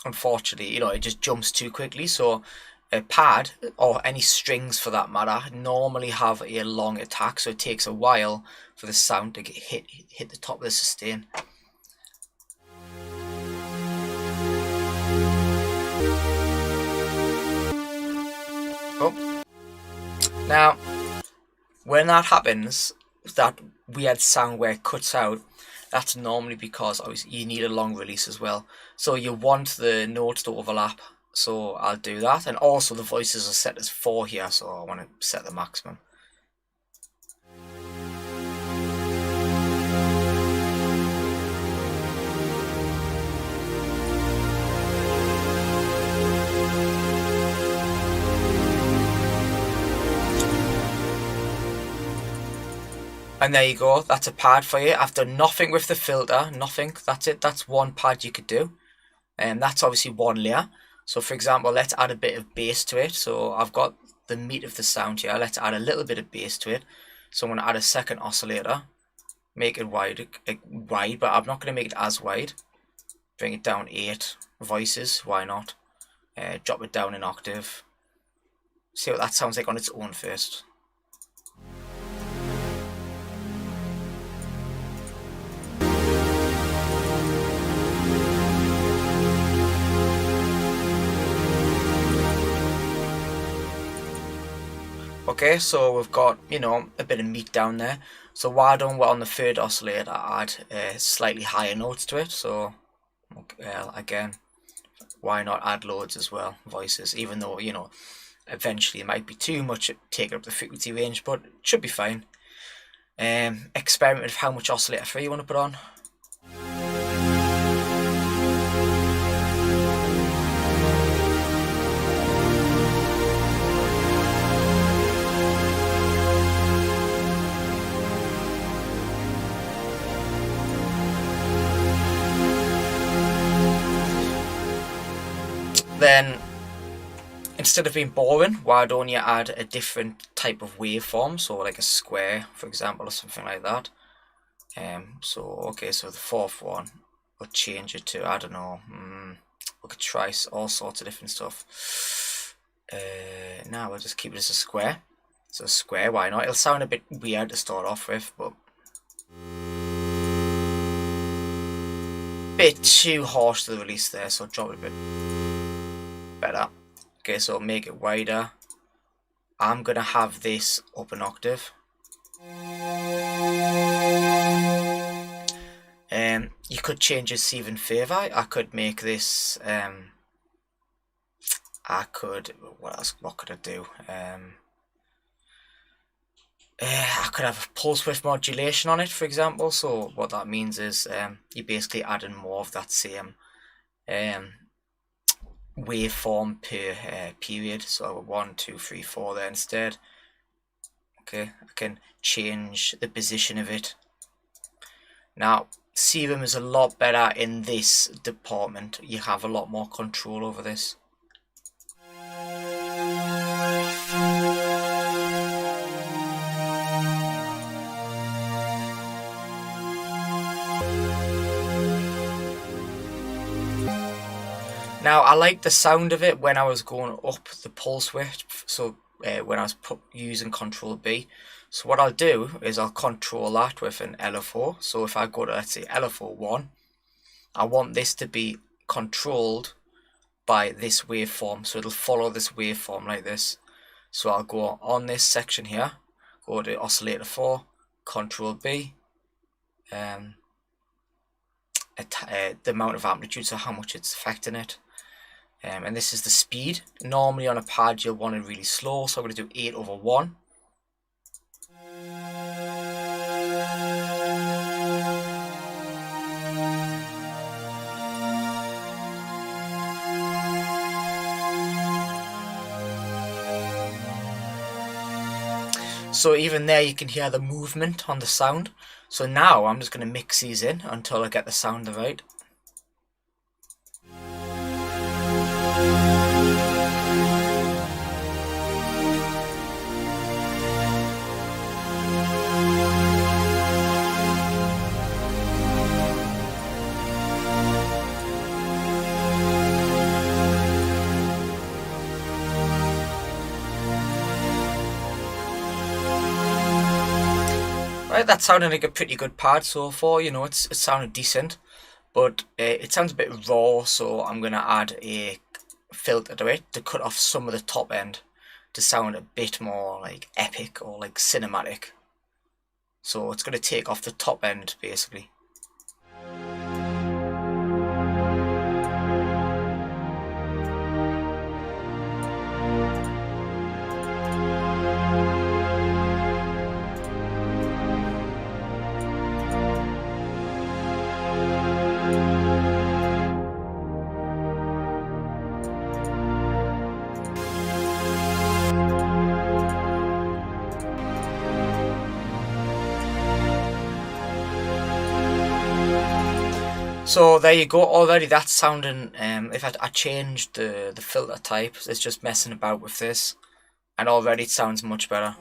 unfortunately, you know, it just jumps too quickly. So a pad, or any strings for that matter, normally have a long attack, so it takes a while for the sound to hit the top of the sustain. Oh. Now, when that happens, that weird sound where it cuts out, that's normally because obviously you need a long release as well. So you want the notes to overlap. So I'll do that. And also the voices are set as 4 here, so I want to set the maximum. And there you go, that's a pad for you. I've done nothing with the filter, nothing, that's it, that's one pad you could do. And that's obviously one layer. So for example, let's add a bit of bass to it. So I've got the meat of the sound here, let's add a little bit of bass to it. So I'm going to add a second oscillator, make it wide, but I'm not going to make it as wide. Bring it down 8 voices, why not? Drop it down an octave. See what that sounds like on its own first. Okay, so we've got, you know, a bit of meat down there. So why don't we, on the third oscillator, add slightly higher notes to it? So again, why not add loads as well, voices, even though, you know, eventually it might be too much, taking up the frequency range, but it should be fine. Experiment with how much oscillator 3 you want to put on. Then, instead of being boring, why don't you add a different type of waveform? So like a square, for example, or something like that. So the fourth one, or change it to, I don't know, we could try all sorts of different stuff. Now we'll just keep it as a square. So a square, why not? It'll sound a bit weird to start off with, but bit too harsh to the release there, so drop it a bit better. Okay, so make it wider. I'm gonna have this up an octave. You could change its even further. I could make this. I could. What else? What could I do? I could have a pulse width modulation on it, for example. So what that means is you're basically adding more of that same waveform per period. So 1, 2, 3, 4 there instead. Okay, I can change the position of it. Now, Serum is a lot better in this department. You have a lot more control over this. Now, I like the sound of it when I was going up the pulse width, so when I was using Control B. So what I'll do is I'll control that with an LFO. So if I go to, let's say, LFO 1, I want this to be controlled by this waveform. So it'll follow this waveform like this. So I'll go on this section here, go to oscillator 4, Control B, the amount of amplitude, so how much it's affecting it. And this is the speed. Normally on a pad you'll want it really slow, so I'm going to do 8/1. So even there you can hear the movement on the sound. So now I'm just going to mix these in until I get the sound right. Right, that sounded like a pretty good pad so far. You know, it sounded decent, but it sounds a bit raw, so I'm going to add a filter to it to cut off some of the top end to sound a bit more like epic or like cinematic. So it's going to take off the top end basically. So there you go, already that's sounding, if I changed the filter type, it's just messing about with this, and already it sounds much better.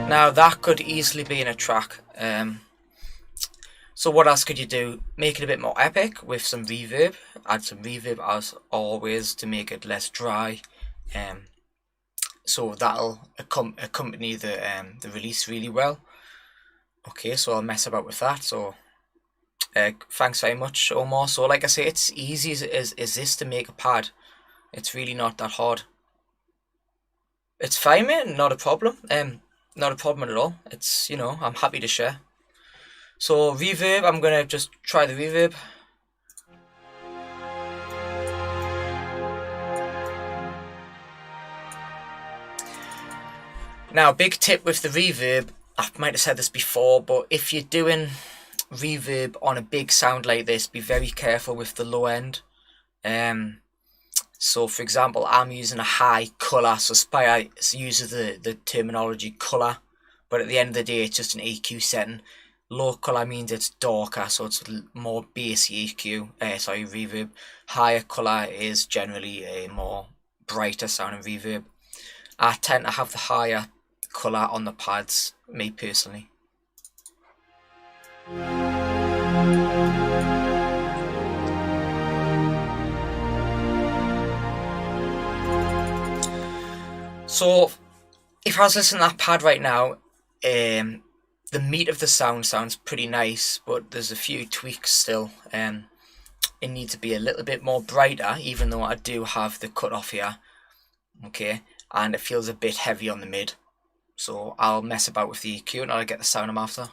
Now that could easily be in a track. So what else could you do? Make it a bit more epic with some reverb. Add some reverb as always to make it less dry. So that'll accompany the release really well. Okay, so I'll mess about with that. So thanks very much, Omar. So like I say, it's easy as this to make a pad. It's really not that hard. It's fine, mate. Not a problem. Not a problem at all. It's, you know, I'm happy to share. So reverb, I'm gonna just try the reverb. Now, big tip with the reverb, I might have said this before, but if you're doing reverb on a big sound like this, be very careful with the low end. So for example, I'm using a high colour, so Spire uses the terminology colour, but at the end of the day it's just an EQ setting. Low colour means it's darker, so it's more bassy reverb. Higher colour is generally a more brighter sounding reverb. I tend to have the higher colour on the pads, me personally. So, if I was listening to that pad right now, the meat of the sound sounds pretty nice, but there's a few tweaks still. It needs to be a little bit more brighter, even though I do have the cutoff here. Okay, and it feels a bit heavy on the mid. So I'll mess about with the EQ and I'll get the sound I'm after.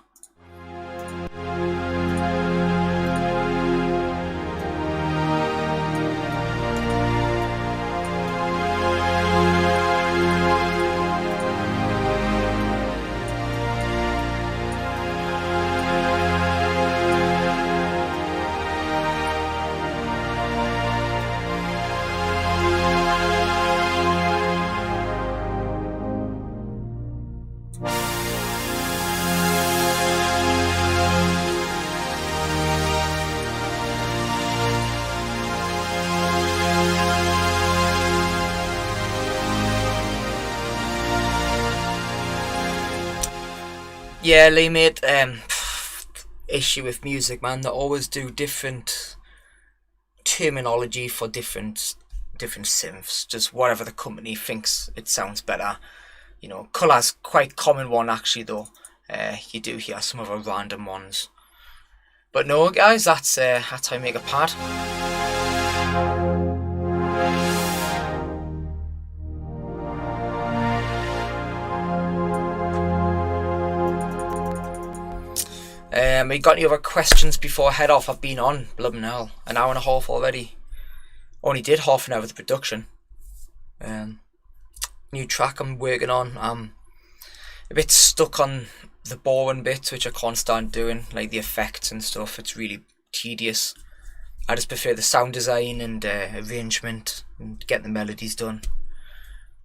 Yeah, Lee, mate, issue with music, man. They always do different terminology for different synths. Just whatever the company thinks it sounds better. You know, colour's quite common one actually though. You do hear some other random ones. But no, guys, that's how you make a pad. We got any other questions before I head off? I've been on, blooming hell, an hour and a half already. Only did half an hour of the production. New track I'm working on. I'm a bit stuck on the boring bits, which I can't stand doing, like the effects and stuff. It's really tedious. I just prefer the sound design and arrangement and getting the melodies done.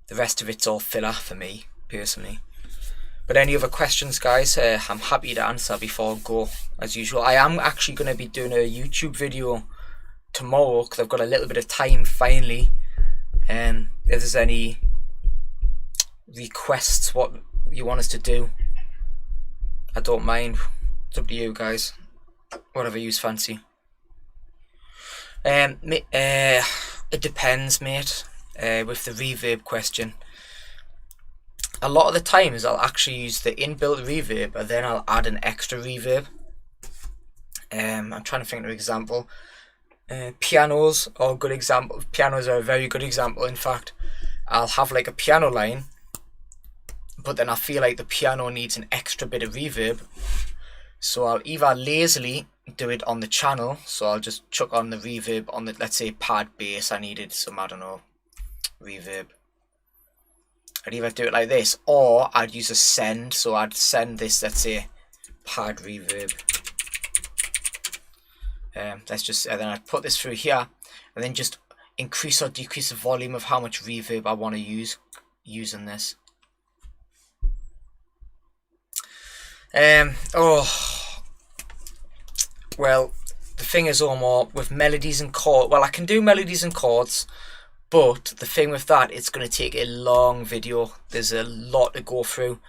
The rest of it's all filler for me, personally. But any other questions, guys, I'm happy to answer before I go, as usual. I am actually going to be doing a YouTube video tomorrow, because I've got a little bit of time, finally. If there's any requests, what you want us to do, I don't mind. It's up to you, guys. Whatever you fancy. It depends, mate, with the reverb question. A lot of the times I'll actually use the inbuilt reverb and then I'll add an extra reverb. I'm trying to think of an example. Pianos are a good example. Pianos are a very good example, in fact. I'll have like a piano line, but then I feel like the piano needs an extra bit of reverb. So I'll either lazily do it on the channel, so I'll just chuck on the reverb on the, let's say, pad bass. I needed some, I don't know, reverb. I'd either do it like this, or I'd use a send, so I'd send this, let's say, pad reverb. Let's just, and then I'd put this through here, and then just increase or decrease the volume of how much reverb I want to use using this. Well, the thing is, Omar, with melodies and chords, well, I can do melodies and chords, but the thing with that, it's going to take a long video. There's a lot to go through.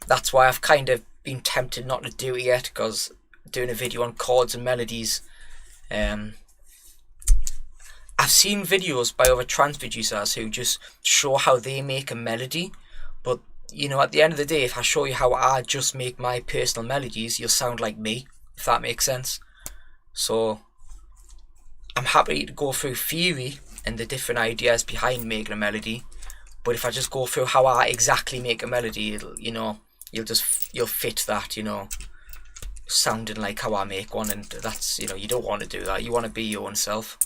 That's why I've kind of been tempted not to do it yet, because doing a video on chords and melodies, I've seen videos by other trance producers who just show how they make a melody, but you know, at the end of the day, if I show you how I just make my personal melodies, you'll sound like me, if that makes sense. So I'm happy to go through theory and the different ideas behind making a melody, but if I just go through how I exactly make a melody, it'll, you know, you'll fit that, you know, sounding like how I make one, and that's, you know, you don't want to do that. You want to be your own self.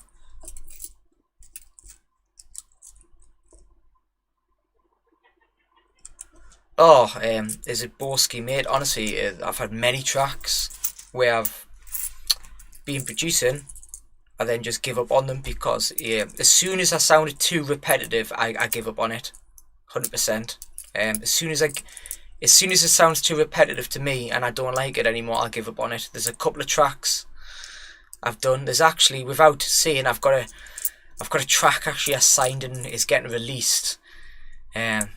Oh, is it Boski, mate? Honestly, I've had many tracks where I've been producing and then just give up on them, because as soon as I sounded too repetitive, I give up on it, 100%. As soon as as soon as it sounds too repetitive to me and I don't like it anymore, I'll give up on it. There's a couple of tracks I've done. There's actually, without saying, I've got a track actually assigned and is getting released. That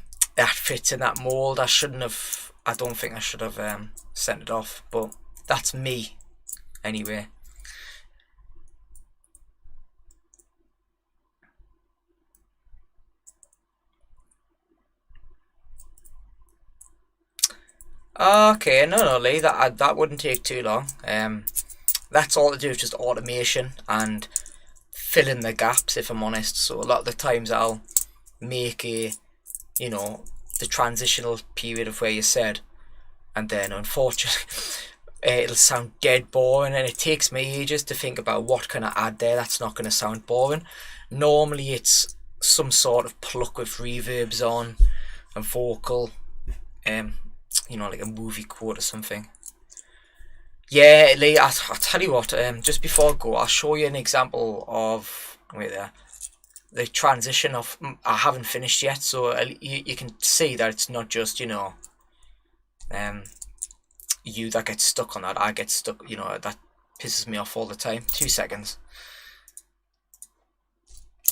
fits in that mold. I don't think I should have sent it off, but that's me anyway. Okay, no, Lee, that wouldn't take too long. That's all to do with just automation and fill in the gaps, if I'm honest. So a lot of the times I'll make the transitional period of where you said, and then unfortunately it'll sound dead boring, and it takes me ages to think about what can I add there that's not going to sound boring. Normally it's some sort of pluck with reverbs on and vocal, like a movie quote or something. Yeah, Lee, I'll tell you what, just before I go, I'll show you an example of, wait there, the transition of, I haven't finished yet, so you can see that it's not just, you that gets stuck on that. I get stuck, that pisses me off all the time. 2 seconds.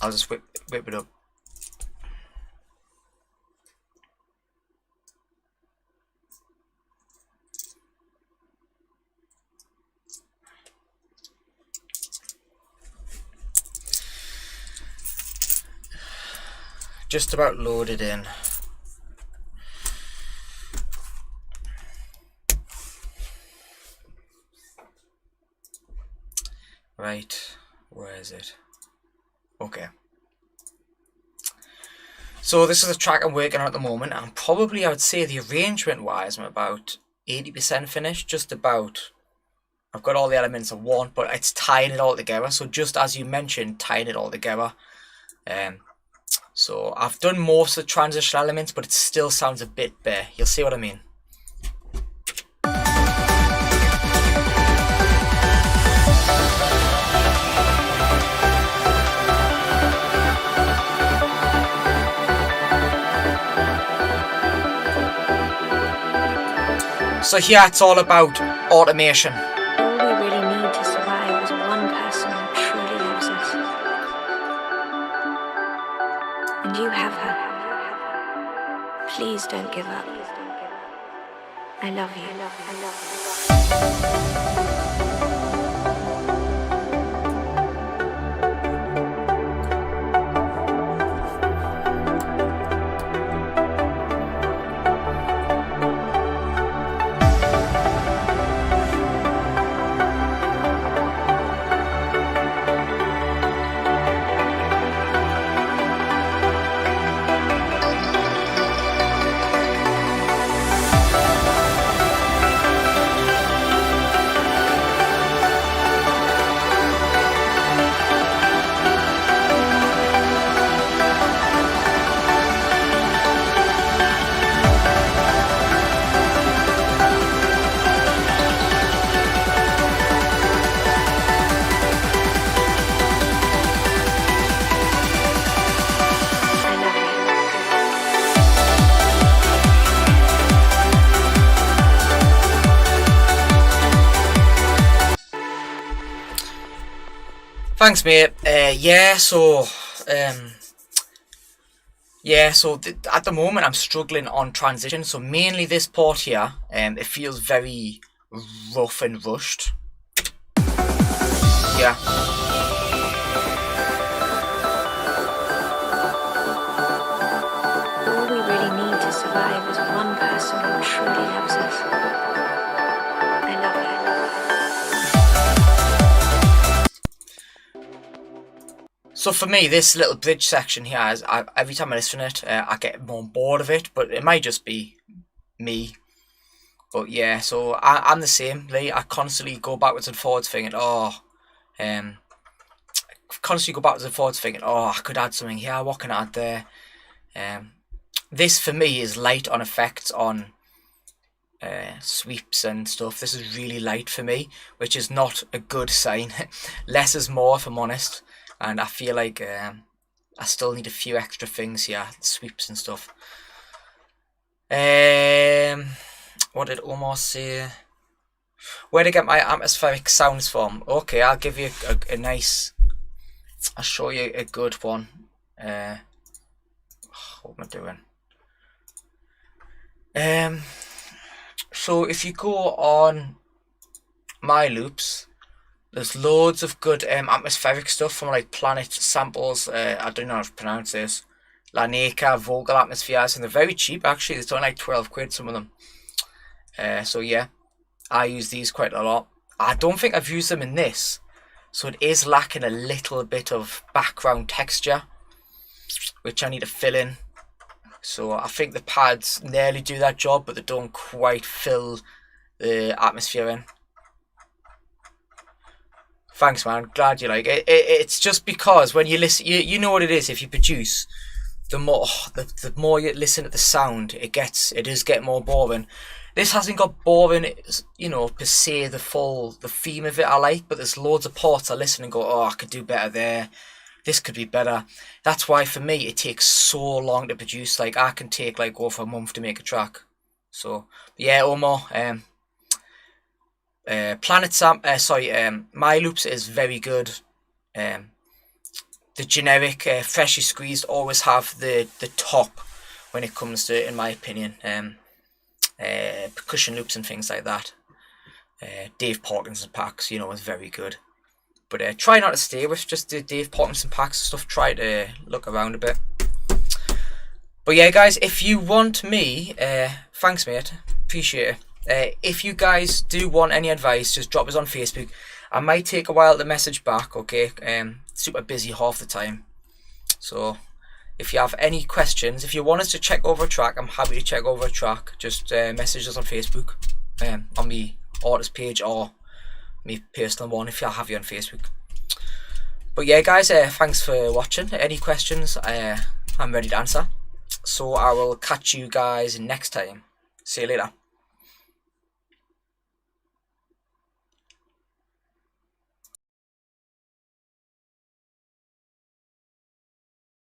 I'll just whip it up. Just about loaded in. Right, where is it? Okay. So this is a track I'm working on at the moment, and probably I would say the arrangement wise I'm about 80% finished, just about. I've got all the elements I want, but it's tying it all together. So just as you mentioned, tying it all together. So I've done most of the transition elements, but it still sounds a bit bare. You'll see what I mean. So here it's all about automation. All we really need to survive is one person who truly loves us. And you have her. Please don't give up. I love you. Thanks, mate. So at the moment I'm struggling on transition. So mainly this part here, it feels very rough and rushed. Yeah. All we really need to survive is one person who truly loves us. I love you. So for me, this little bridge section here, every time I listen to it, I get more bored of it, but it might just be me. But yeah, so I'm the same, Lee. I constantly go backwards and forwards thinking, I could add something here, what can I add there? This for me is light on effects on sweeps and stuff. This is really light for me, which is not a good sign. Less is more, if I'm honest. And I feel like I still need a few extra things here, sweeps and stuff. What did Omar say? Where to get my atmospheric sounds from? Okay, I'll give you a nice. I'll show you a good one. What am I doing? So if you go on my loops, there's loads of good atmospheric stuff from like Planet samples. I don't know how to pronounce this. Laneka vocal atmospheres, and they're very cheap actually. It's only like 12 quid, some of them. So yeah, I use these quite a lot. I don't think I've used them in this, so it is lacking a little bit of background texture, which I need to fill in. So I think the pads nearly do that job, but they don't quite fill the atmosphere in. Thanks, man. Glad you like it. It's just because when you listen, you know what it is. If you produce, the more you listen to the sound, it does get more boring. This hasn't got boring, you know, per se. The theme of it I like, but there's loads of parts I listen and go, oh, I could do better there. This could be better. That's why for me it takes so long to produce. Like I can take like over a month to make a track. So yeah, Omar. My Loops is very good. The generic freshly squeezed always have the top when it comes to, in my opinion, percussion loops and things like that. Dave Parkinson packs, you know, is very good. But try not to stay with just the Dave Parkinson packs and stuff. Try to look around a bit. But yeah, guys, if you want me, thanks, mate. Appreciate it. If you guys do want any advice, just drop us on Facebook. I might take a while to message back, okay? Super busy half the time. So if you have any questions, if you want us to check over a track, I'm happy to check over a track. Just message us on Facebook, on me artist page or me personal one if I have you on Facebook. But yeah, guys, thanks for watching. Any questions, I'm ready to answer. So I will catch you guys next time. See you later.